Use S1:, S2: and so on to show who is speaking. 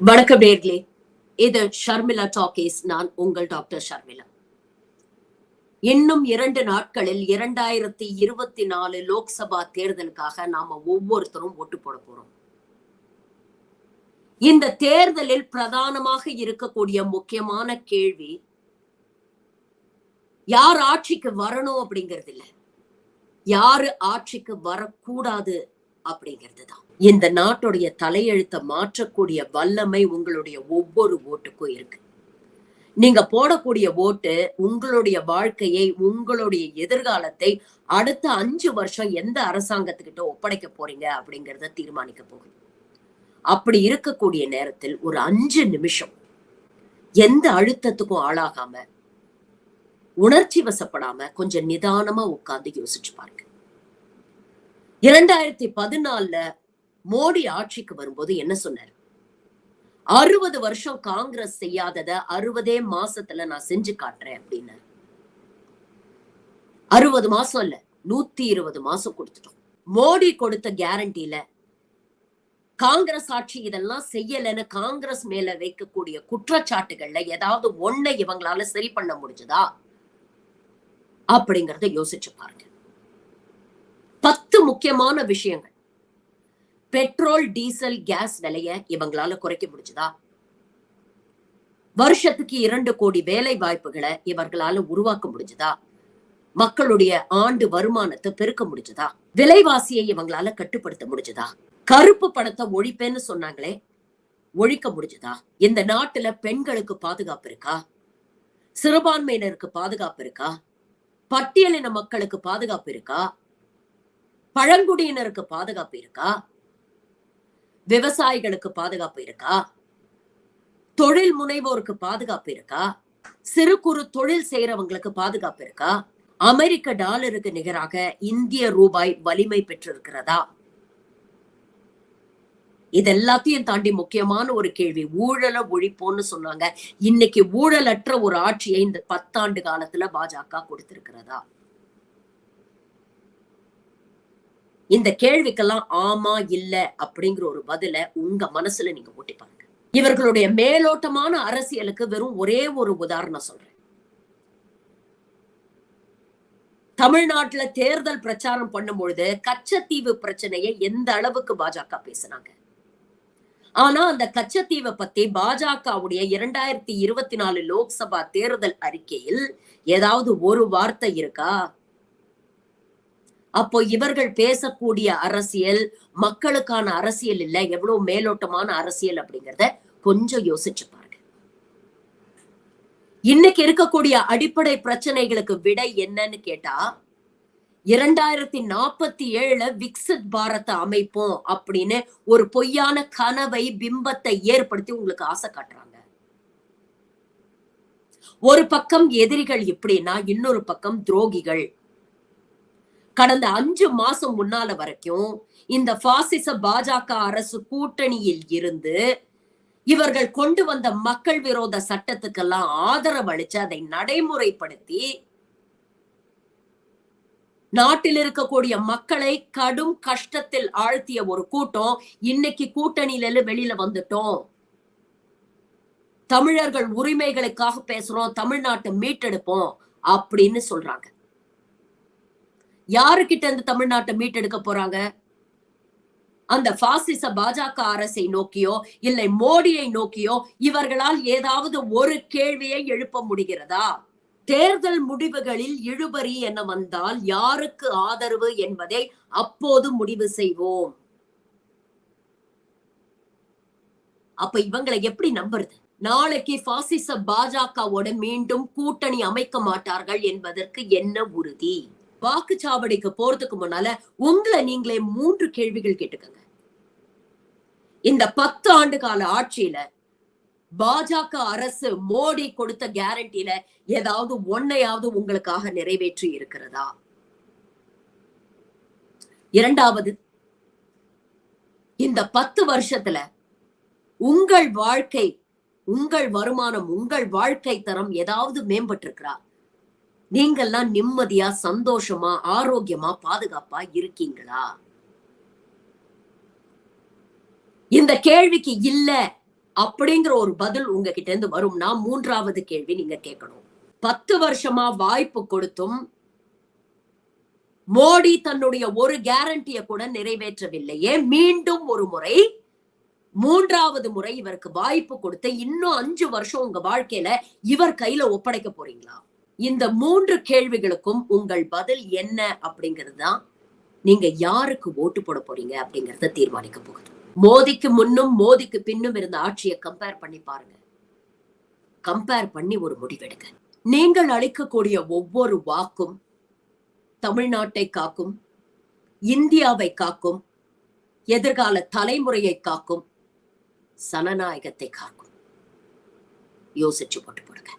S1: வணக்கம் நேர்களே. இது ஷர்மிளா டாக்கீஸ். நான் உங்கள் டாக்டர் ஷர்மிளா. இன்னும் 2 நாட்களில் 2024 லோக்சபா தேர்தலுக்காக நாம ஒவ்வொருத்தரும் ஓட்டு போட போறோம். இந்த தேர்தலில் பிரதானமாக இருக்கக்கூடிய முக்கியமான கேள்வி யார் ஆட்சிக்கு வரணும் அப்படிங்கிறது இல்ல, யாரு ஆட்சிக்கு வரக்கூடாது அப்படிங்கிறது தான். இந்த நாட்டுடைய தலையெழுத்தை மாற்றக்கூடிய வல்லமை உங்களுடைய ஒவ்வொரு ஓட்டுக்கும் இருக்கு. நீங்க போடக்கூடிய ஓட்டு உங்களுடைய வாழ்க்கையை, உங்களுடைய எதிர்காலத்தை அடுத்த 5 வருஷம் எந்த அரசாங்கத்துக்கிட்ட ஒப்படைக்க போறீங்க அப்படிங்கறத தீர்மானிக்க போகுது. அப்படி இருக்கக்கூடிய நேரத்தில் ஒரு 5 நிமிஷம் எந்த அழுத்தத்துக்கும் ஆளாகாம, உணர்ச்சி வசப்படாம கொஞ்சம் நிதானமா உட்கார்ந்து யோசிச்சு பாருங்க. 2014 மோடி ஆட்சிக்கு வரும்போது என்ன சொன்னார்? 60 வருஷம் காங்கிரஸ் செய்யாதத 60 மாசத்துல நான் செஞ்சு காட்டுறேன் அப்படின்னு. 60 மாசம் இல்ல, 120 மாசம் கொடுத்துட்டோம். மோடி கொடுத்த கேரண்டில காங்கிரஸ் ஆட்சி இதெல்லாம் செய்யலன்னு காங்கிரஸ் மேல வைக்கக்கூடிய குற்றச்சாட்டுகள்ல ஏதாவது ஒன்னை இவங்களால சரி பண்ண முடிஞ்சதா அப்படிங்கறத யோசிச்சு பாருங்க. 10 முக்கியமான விஷயங்கள். பெட்ரோல், டீசல், கேஸ் விலைய இவங்களால குறைக்க முடிஞ்சதா? வருஷத்துக்கு 2 கோடி வேலை வாய்ப்புகளை இவர்களால உருவாக்க முடிஞ்சதா? மக்களுடைய ஆண்டு வருமானத்தை பெருக்க முடிஞ்சதா? விலைவாசியை இவங்களால கட்டுப்படுத்த முடிஞ்சதா? கருப்பு பணத்தை ஒழிப்பேன்னு சொன்னாங்களே, ஒழிக்க முடிஞ்சதா? இந்த நாட்டுல பெண்களுக்கு பாதுகாப்பு இருக்கா? சிறுபான்மையினருக்கு பாதுகாப்பு இருக்கா? பட்டியலின மக்களுக்கு பாதுகாப்பு இருக்கா? பழங்குடியினருக்கு பாதுகாப்பு இருக்கா? விவசாயிகளுக்கு பாதுகாப்பு இருக்கா? தொழில் முனைவோருக்கு பாதுகாப்பு இருக்கா? சிறு குறு தொழில் செய்யறவங்களுக்கு பாதுகாப்பு இருக்கா? அமெரிக்க டாலருக்கு நிகராக இந்திய ரூபாய் வலிமை பெற்றிருக்கிறதா? இதெல்லாத்தையும் தாண்டி முக்கியமான ஒரு கேள்வி, ஊழலை ஒழிப்போம்னு சொன்னாங்க. இன்னைக்கு ஊழலற்ற ஒரு ஆட்சியை இந்த 10 ஆண்டு காலத்துல பாஜக கொடுத்திருக்கிறதா? இந்த கேள்விக்கெல்லாம் ஆமா இல்ல அப்படிங்கிற ஒரு பதில உங்க மனசுல நீங்க ஓட்டி பாருங்க. இவர்களுடைய மேலோட்டமான அரசியலுக்கு வெறும் ஒரே ஒரு உதாரணம் சொல்றேன். தமிழ்நாட்டுல தேர்தல் பிரச்சாரம் பண்ணும் பொழுது கச்சத்தீவு பிரச்சனையை எந்த அளவுக்கு பாஜக பேசினாங்க. ஆனா அந்த கச்சத்தீவை பத்தி பாஜகவுடைய 2024 லோக்சபா தேர்தல் அறிக்கையில் ஏதாவது ஒரு வார்த்தை இருக்கா? அப்போ இவர்கள் பேசக்கூடிய அரசியல் மக்களுக்கான அரசியல் இல்ல, எவ்வளவு மேலோட்டமான அரசியல் அப்படிங்கறத கொஞ்சம் யோசிச்சு பாருங்க. இன்னைக்கு இருக்கக்கூடிய அடிப்படை பிரச்சனைகளுக்கு விடை என்னன்னு கேட்டா, 2047 விக்சித் பாரத அமைப்போம் அப்படின்னு ஒரு பொய்யான கனவை, பிம்பத்தை ஏற்படுத்தி உங்களுக்கு ஆசை காட்டுறாங்க. ஒரு பக்கம் எதிரிகள் இப்படின்னா இன்னொரு பக்கம் துரோகிகள். கடந்த 5 மாசம் முன்னால வரைக்கும் இந்த பாசிச பாஜக அரசு கூட்டணியில் இருந்து இவர்கள் கொண்டு வந்த மக்கள் விரோத சட்டத்துக்கெல்லாம் ஆதரவு அளிச்சு அதை நடைமுறைப்படுத்தி நாட்டில் இருக்கக்கூடிய மக்களை கடும் கஷ்டத்தில் ஆழ்த்திய ஒரு கூட்டம் இன்னைக்கு கூட்டணியில வெளியில வந்துட்டோம். தமிழர்கள் உரிமைகளுக்காக பேசுறோம், தமிழ்நாட்டை மீட்டெடுப்போம் அப்படின்னு சொல்றாங்க. யாருக்கிட்ட இருந்து தமிழ்நாட்டை மீட்டெடுக்க போறாங்க? அந்த பாசிச பாஜக அரசை நோக்கியோ இல்லை மோடியை நோக்கியோ இவர்களால் ஏதாவது ஒரு கேள்வியை எழுப்ப முடிகிறதா? தேர்தல் முடிவுகளில் இழுபறி என வந்தால் யாருக்கு ஆதரவு என்பதை அப்போது முடிவு செய்வோம். அப்ப இவங்களை எப்படி நம்புறது? நாளைக்கு பாசிச பாஜகவோட மீண்டும் கூட்டணி அமைக்க மாட்டார்கள் என்பதற்கு என்ன உறுதி? வாக்குச்சாவடிக்கு போறதுக்கு முன்னால உங்களை நீங்களே 3 கேள்விகள் கேட்டுக்கங்க. இந்த 10 ஆண்டு கால ஆட்சியில பாஜக அரசு மோடி கொடுத்த கேரண்டில ஏதாவது ஒன்னையாவது உங்களுக்காக நிறைவேற்றி இருக்கிறதா? இரண்டாவது, இந்த 10 வருஷத்துல உங்கள் வாழ்க்கை, உங்கள் வருமானம், உங்கள் வாழ்க்கை தரம் ஏதாவது மேம்பட்டிருக்கிறா? நீங்கெல்லாம் நிம்மதியா, சந்தோஷமா, ஆரோக்கியமா, பாதுகாப்பா இருக்கீங்களா? இந்த கேள்விக்கு இல்ல அப்படிங்கிற ஒரு பதில் உங்ககிட்ட இருந்து வரும்னா, 3வது கேள்வி நீங்க கேட்கணும். 10 வருஷமா வாய்ப்பு கொடுத்தும் மோடி தன்னுடைய ஒரு கேரண்டிய கூட நிறைவேற்றவில்லையே. மீண்டும் ஒரு முறை 3வது முறை இவருக்கு வாய்ப்பு கொடுத்து இன்னும் 5 வருஷம் உங்க வாழ்க்கையில இவர் கையில ஒப்படைக்க போறீங்களா? இந்த 3 கேள்விகளுக்கும் உங்கள் பதில் என்ன அப்படிங்கிறது தான் நீங்க யாருக்கு ஓட்டு போட போறீங்க அப்படிங்கறத தீர்மானிக்க போகுது. மோடிக்கு முன்னும் மோடிக்கு பின்னும் இருந்த ஆட்சியை கம்பேர் பண்ணி பாருங்க. கம்பேர் பண்ணி ஒரு முடிவெடுங்க. நீங்கள் அளிக்கக்கூடிய ஒவ்வொரு வாக்கும் தமிழ்நாட்டை காக்கும், இந்தியாவை காக்கும், எதிர்கால தலைமுறையை காக்கும், சனநாயகத்தை காக்கும். யோசிச்சு போட்டு போடுங்க.